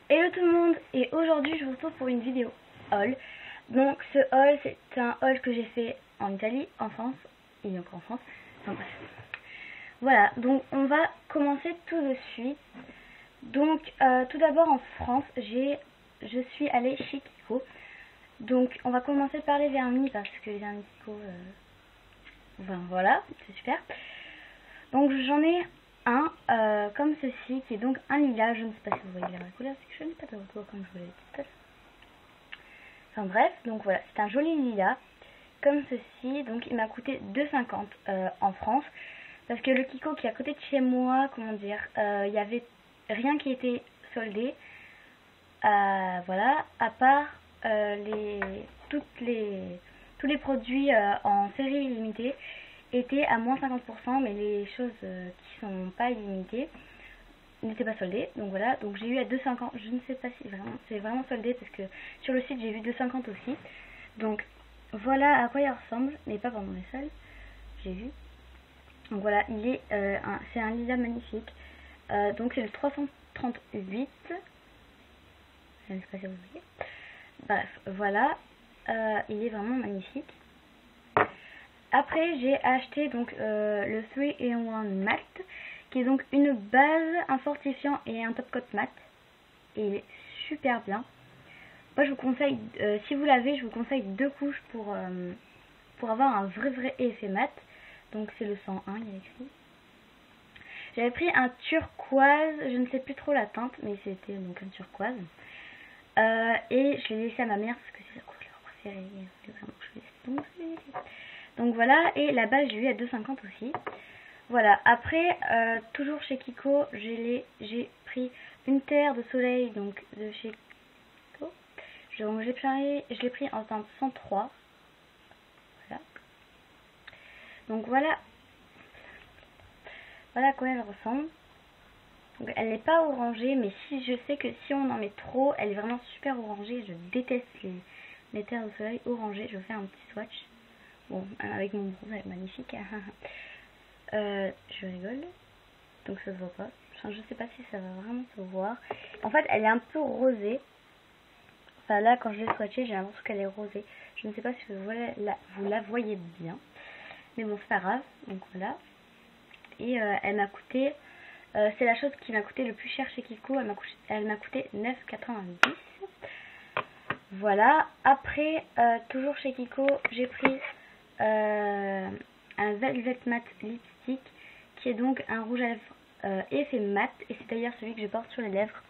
Hello tout le monde, et aujourd'hui je vous retrouve pour une vidéo haul. Donc ce haul, c'est un haul que j'ai fait en Italie, en France, et encore en France, enfin bref. Voilà, donc on va commencer tout de suite. Donc tout d'abord en France, je suis allée chez Kiko. Donc on va commencer par les vernis, parce que les vernis Kiko, voilà, c'est super. Donc j'en ai un comme ceci, qui est donc un lilas. Je ne sais pas si vous voyez la couleur, c'est que je n'ai pas de retour comme je vous l'ai dit tout à l'heure. Enfin bref, donc voilà, c'est un joli lilas comme ceci. Donc il m'a coûté 2,50 en France, parce que le Kiko qui est à côté de chez moi, comment dire, il y avait rien qui était soldé, voilà, à part tous les produits en série limitée étaient à moins 50%, mais les choses qui sont pas illimitées n'étaient pas soldées. Donc voilà, donc j'ai eu à 2,50. Je ne sais pas si vraiment c'est vraiment soldé, parce que sur le site j'ai vu 2,50 aussi. Donc voilà à quoi il ressemble, mais pas pendant les soldes, j'ai vu. Donc voilà, il est c'est un lilas magnifique. Donc c'est le 338. Je ne sais pas si vous voyez. Bref, voilà, il est vraiment magnifique. Après j'ai acheté donc le 3-in-1 Matte, qui est donc une base, un fortifiant et un top coat mat. Et il est super bien. Moi je vous conseille, si vous l'avez, je vous conseille 2 couches pour avoir un vrai effet mat. Donc c'est le 101, il y a écrit. J'avais pris un turquoise, je ne sais plus trop la teinte, mais c'était donc un turquoise. Et je l'ai laissé à ma mère parce que c'est sa couleur préférée. Donc voilà, et la base j'ai eu à 2,50 aussi. Voilà, après, toujours chez Kiko, j'ai pris une terre de soleil, donc de chez Kiko. Je l'ai pris en teinte 103. Voilà. Donc voilà. Voilà à quoi elle ressemble. Donc elle n'est pas orangée, mais si je sais que si on en met trop, elle est vraiment super orangée. Je déteste les terres de soleil orangées. Je vais faire un petit swatch. Bon, avec mon bronze, elle est magnifique. Je rigole. Donc ça se voit pas. Enfin, je sais pas si ça va vraiment se voir. En fait, elle est un peu rosée. Enfin là, quand je l'ai swatchée, j'ai l'impression qu'elle est rosée. Je ne sais pas si vous la voyez bien. Mais bon, c'est pas grave. Donc voilà. Et elle m'a coûté... c'est la chose qui m'a coûté le plus cher chez Kiko. Elle m'a coûté 9,90. Voilà. Après, toujours chez Kiko, j'ai pris un Velvet Matte Lipstick, qui est donc un rouge à lèvres effet mat. Et c'est d'ailleurs celui que je porte sur les lèvres.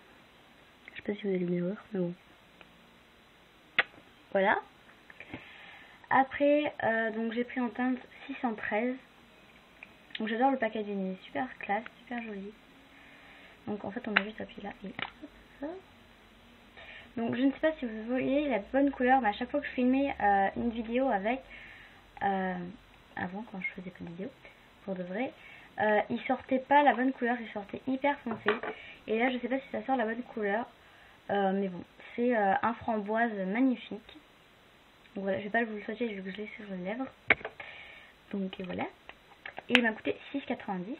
Je sais pas si vous allez me voir, mais bon. Voilà. Après, donc j'ai pris en teinte 613. Donc j'adore le packaging, il est super classe, super joli. Donc en fait on a juste appuyé là et ça. Donc je ne sais pas si vous voyez la bonne couleur, mais à chaque fois que je filmais une vidéo avec, avant quand je faisais pas de vidéo, pour de vrai, il sortait pas la bonne couleur, il sortait hyper foncé. Et là je sais pas si ça sort la bonne couleur, mais bon, c'est un framboise magnifique. Donc voilà, je vais pas vous le swatcher vu que je l'ai sur les lèvres. Donc voilà. Et il m'a coûté 6,90.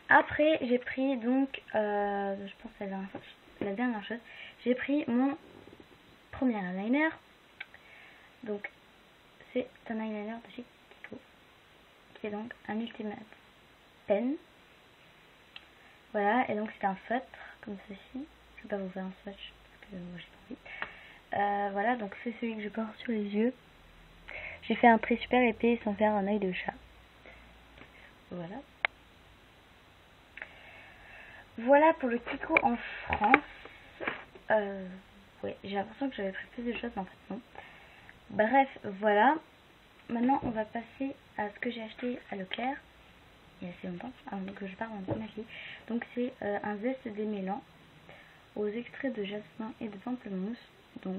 Après j'ai pris donc, je pense que la dernière chose, j'ai pris mon premier eyeliner. Donc c'est un eyeliner de chez Kiko, qui est donc un Ultimate Pen. Voilà, et donc c'est un feutre comme ceci. Je vais pas vous faire un swatch parce que moi j'ai pas envie. Voilà, donc c'est celui que je porte sur les yeux. J'ai fait un trait super épais sans faire un œil de chat. Voilà. Voilà pour le Kiko en France. Ouais, j'ai l'impression que j'avais pris plus de choses, mais en fait non. Bref, voilà. Maintenant, on va passer à ce que j'ai acheté à Leclerc il y a assez longtemps, avant que je parte en première vie. Donc c'est un zeste démêlant aux extraits de jasmin et de pamplemousse, donc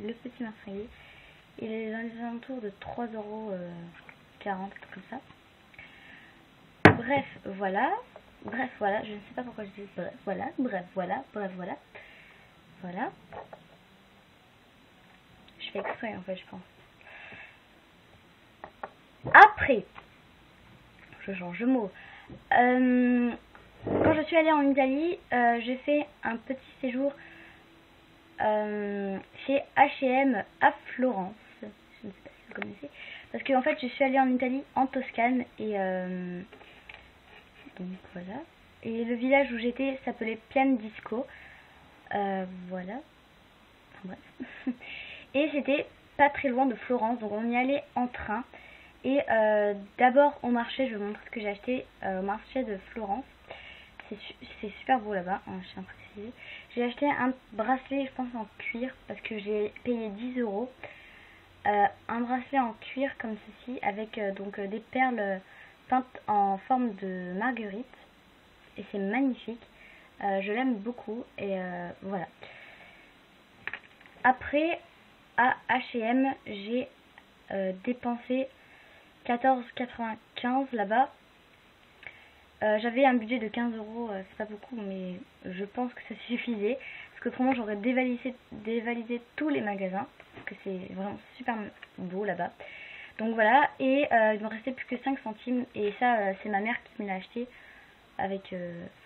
le Petit Marseillais. Il est dans les alentours de 3,40 €, comme ça. Bref, voilà. Bref, voilà. Je ne sais pas pourquoi je dis bref, voilà. Bref, voilà. Bref, voilà. Voilà. Je fais exprès, en fait, je pense. Après, je change de mot. Quand je suis allée en Italie, j'ai fait un petit séjour chez H&M à Florence. Je ne sais pas si vous connaissez. Parce qu'en fait, je suis allée en Italie, en Toscane. Et donc voilà. Et le village où j'étais s'appelait Pian Disco. Voilà. Bref. Et c'était pas très loin de Florence. Donc on y allait en train. Et d'abord au marché, je vous montre ce que j'ai acheté au marché de Florence. C'est super beau là-bas, hein, je tiens à préciser. J'ai acheté un bracelet, je pense en cuir, parce que j'ai payé 10 euros. Un bracelet en cuir comme ceci, avec donc des perles peintes en forme de marguerite. Et c'est magnifique. Je l'aime beaucoup. Et voilà. Après, à H&M, j'ai dépensé 14,95 là-bas. J'avais un budget de 15 euros, c'est pas beaucoup, mais je pense que ça suffisait. Parce que autrement, j'aurais dévalisé tous les magasins. Parce que c'est vraiment super beau là-bas. Donc voilà, et il me restait plus que 5 centimes. Et ça, c'est ma mère qui me l'a acheté avec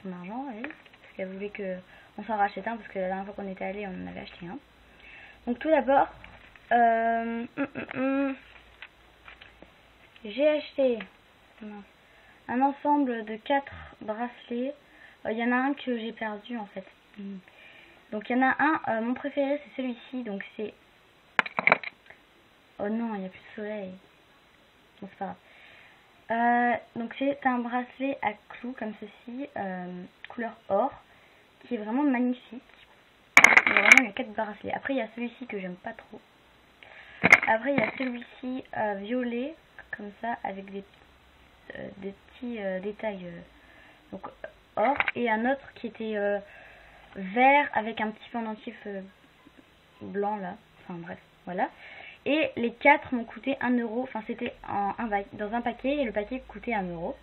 son argent, elle. Parce qu'elle voulait qu'on s'en rachète un, parce que la dernière fois qu'on était allé, on en avait acheté un. Donc tout d'abord, j'ai acheté un ensemble de 4 bracelets. Il y en a un que j'ai perdu en fait. Donc il y en a un, mon préféré c'est celui-ci. Donc c'est... Oh non, il n'y a plus de soleil. Bon, c'est pas grave. Donc c'est un bracelet à clous comme ceci, couleur or, qui est vraiment magnifique. Il y a 4 bracelets. Après il y a celui-ci que j'aime pas trop. Après il y a celui-ci violet, comme ça, avec des petits détails donc or, et un autre qui était vert avec un petit pendentif blanc là, enfin bref, voilà. Et les 4 m'ont coûté 1 euro, enfin c'était dans un paquet, et le paquet coûtait 1 euro.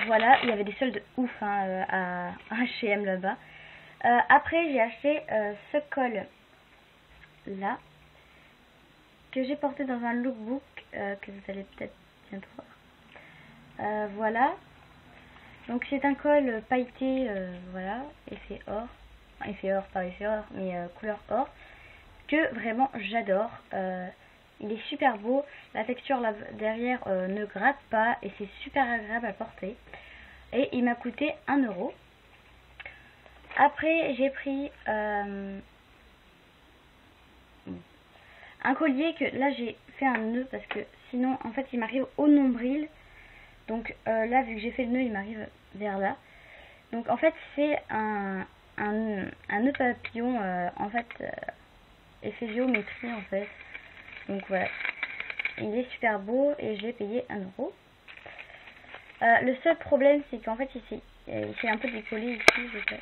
Voilà, il y avait des soldes ouf hein, à H&M là-bas. Après j'ai acheté ce col là, que j'ai porté dans un lookbook que vous allez peut-être bientôt voir. Voilà. Donc c'est un col pailleté, voilà, effet or. Enfin, effet or, pas effet or, mais couleur or. Que vraiment j'adore. Il est super beau. La texture là derrière ne gratte pas et c'est super agréable à porter. Et il m'a coûté 1 euro. Après j'ai pris un collier que là j'ai fait un nœud parce que sinon en fait il m'arrive au nombril. Donc là vu que j'ai fait le nœud il m'arrive vers là. Donc en fait c'est un nœud papillon en fait effet géométrie en fait. Donc voilà. Il est super beau et je l'ai payé 1 euro. Le seul problème c'est qu'en fait il s'est un peu décollé ici. Je sais pas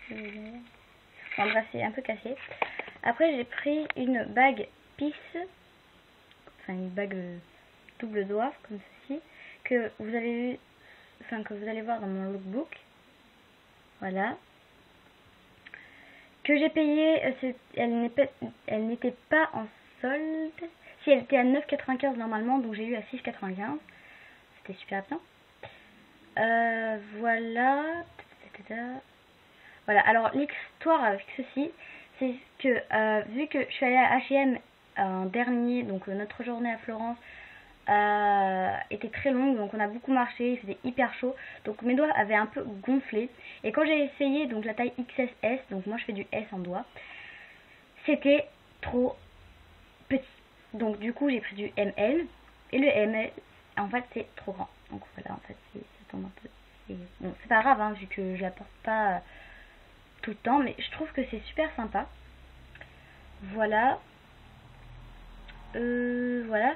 si vous voyez. Enfin bref c'est un peu cassé. Après j'ai pris une bague pisse. Enfin une bague double doigt comme ceci. Que vous avez vu, enfin que vous allez voir dans mon lookbook. Voilà. Que j'ai payé, elle n'était pas en solde. Si, elle était à 9,95 normalement, donc j'ai eu à 6,95. C'était super bien. Voilà. Voilà, alors l'histoire avec ceci, c'est que vu que je suis allée à H&M en dernier, donc notre journée à Florence était très longue, donc on a beaucoup marché, il faisait hyper chaud, donc mes doigts avaient un peu gonflé. Et quand j'ai essayé donc la taille XS, donc moi je fais du S en doigt, c'était trop petit. Donc du coup j'ai pris du ML, et le ML en fait c'est trop grand. Donc voilà, en fait ça tombe un peu. Bon, c'est pas grave hein, vu que je la porte pas tout le temps, mais je trouve que c'est super sympa. Voilà. Voilà.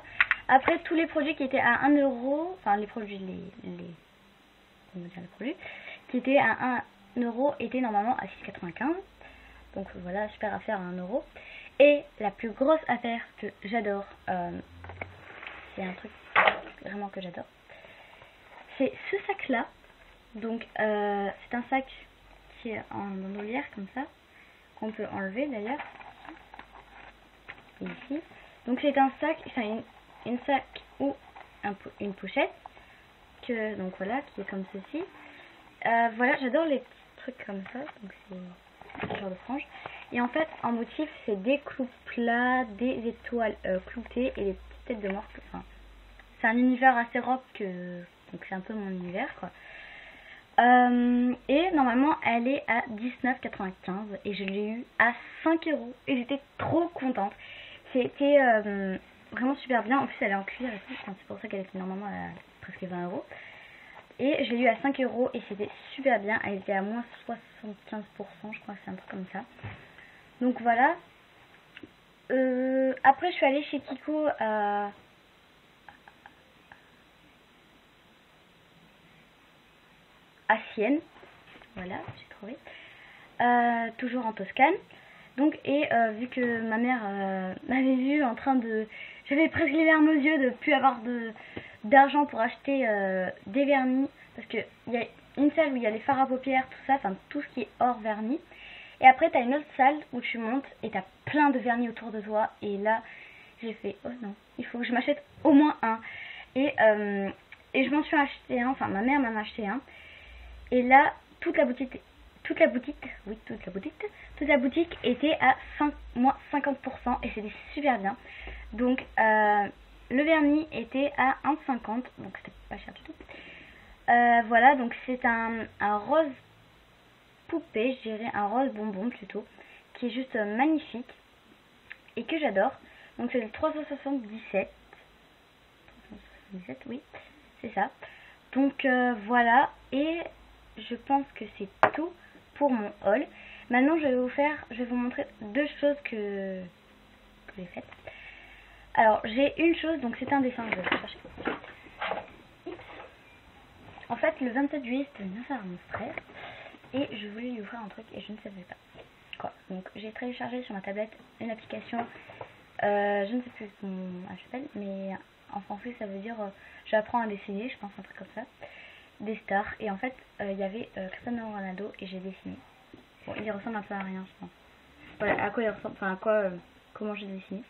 Après tous les produits qui étaient à 1 euro, enfin les produits, comment dire, les produits qui étaient à 1 euro étaient normalement à 6,95. Donc voilà, super affaire à 1 euro. Et la plus grosse affaire que j'adore, c'est un truc vraiment que j'adore, c'est ce sac là. Donc c'est un sac qui est en bandoulière comme ça, qu'on peut enlever d'ailleurs. Ici. Donc c'est un sac, enfin une sac ou une pochette que donc voilà qui est comme ceci. Voilà, j'adore les petits trucs comme ça, donc c'est ce genre de frange. Et en fait, en motif, c'est des clous plats, des étoiles cloutées et des petites têtes de mort. Enfin, c'est un univers assez rock, donc c'est un peu mon univers, quoi. Et normalement, elle est à 19,95 et je l'ai eu à 5 € et j'étais trop contente. C'était vraiment super bien. En plus, elle est en cuir et tout, enfin, c'est pour ça qu'elle était normalement à presque 20 €. Et je l'ai eu à 5 € et c'était super bien. Elle était à moins 75%, je crois que c'est un truc comme ça. Donc voilà. Après, je suis allée chez Kiko à Sienne. Voilà, j'ai trouvé. Toujours en Toscane. Donc, et vu que ma mère m'avait vu en train de... J'avais presque les larmes aux yeux de ne plus avoir d'argent pour acheter des vernis. Parce qu'il y a une salle où il y a les fards à paupières, tout ça, enfin tout ce qui est hors vernis. Et après, tu as une autre salle où tu montes et tu as plein de vernis autour de toi. Et là, j'ai fait, oh non, il faut que je m'achète au moins un. Et je m'en suis acheté un, enfin ma mère m'en a acheté un. Et là, toute la boutique était à moins 50% et c'était super bien. Donc, le vernis était à 1,50, donc c'était pas cher du tout. Voilà, donc c'est un rose poupée, je dirais un rose bonbon plutôt, qui est juste magnifique et que j'adore. Donc c'est le 377. 377, oui, c'est ça. Donc voilà, et je pense que c'est tout pour mon haul. Maintenant je vais vous montrer deux choses que j'ai faites. Alors j'ai une chose, donc c'est un dessin que je vais chercher. En fait le 27 juillet c'était l'anniversaire de mon frère et je voulais lui offrir un truc et je ne savais pas quoi. Donc j'ai téléchargé sur ma tablette une application, je ne sais plus comment elle s'appelle, mais en français ça veut dire j'apprends à dessiner, je pense un truc comme ça, des stars. Et en fait il y avait Cristiano Ronaldo et j'ai dessiné. Bon, il ressemble un peu à rien, je pense. Voilà à quoi il ressemble, enfin à quoi, comment j'ai dessiné.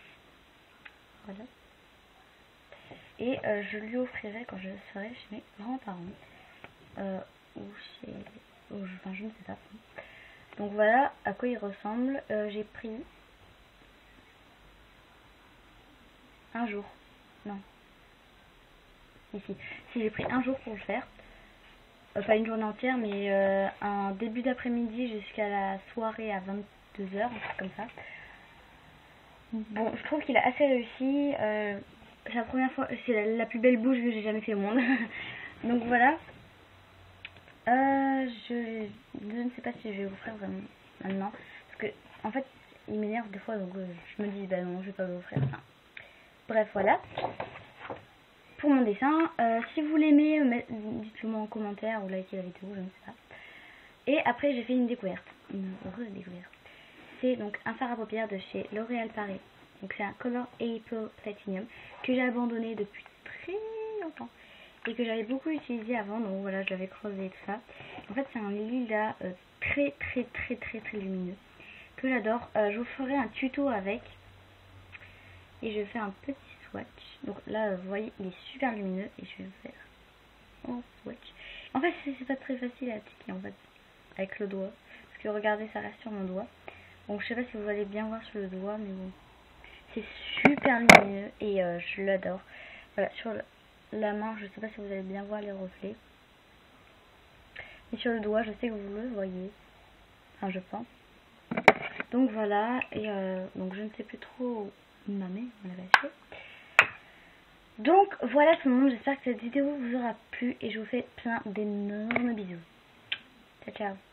Voilà. Et je lui offrirai quand je serai chez mes grands-parents, ou chez, enfin je ne sais pas. Donc voilà à quoi il ressemble. J'ai pris un jour, non, ici, si j'ai pris un jour pour le faire, pas une journée entière, mais un début d'après-midi jusqu'à la soirée à 22 h, un truc comme ça. Bon, je trouve qu'il a assez réussi. C'est la première fois, c'est la plus belle bouche que j'ai jamais fait au monde. Donc voilà. Je ne sais pas si je vais vous faire vraiment maintenant. Parce que, en fait, il m'énerve des fois, donc je me dis, bah non, je vais pas vous offrir. Enfin, bref, voilà. Pour mon dessin, si vous l'aimez, dites-le moi en commentaire ou likez la vidéo, je ne sais pas. Et après, j'ai fait une découverte. Une heureuse découverte. C'est donc un fard à paupières de chez L'Oréal Paris. Donc c'est un Color April Platinum que j'ai abandonné depuis très longtemps et que j'avais beaucoup utilisé avant, donc voilà, je l'avais creusé et tout ça. En fait c'est un lilas très lumineux que j'adore. Je vous ferai un tuto avec et je vais faire un petit swatch. Donc là vous voyez il est super lumineux et je vais vous faire un swatch. En fait c'est pas très facile à appliquer en fait avec le doigt parce que regardez ça reste sur mon doigt. Bon je sais pas si vous allez bien voir sur le doigt, mais bon, c'est super lumineux et je l'adore. Voilà, sur la main, je sais pas si vous allez bien voir les reflets. Et sur le doigt, je sais que vous le voyez. Enfin, je pense. Donc voilà, et donc je ne sais plus trop où ma mère me l'avait acheté. Donc voilà tout le monde, j'espère que cette vidéo vous aura plu et je vous fais plein d'énormes bisous. Ciao ciao.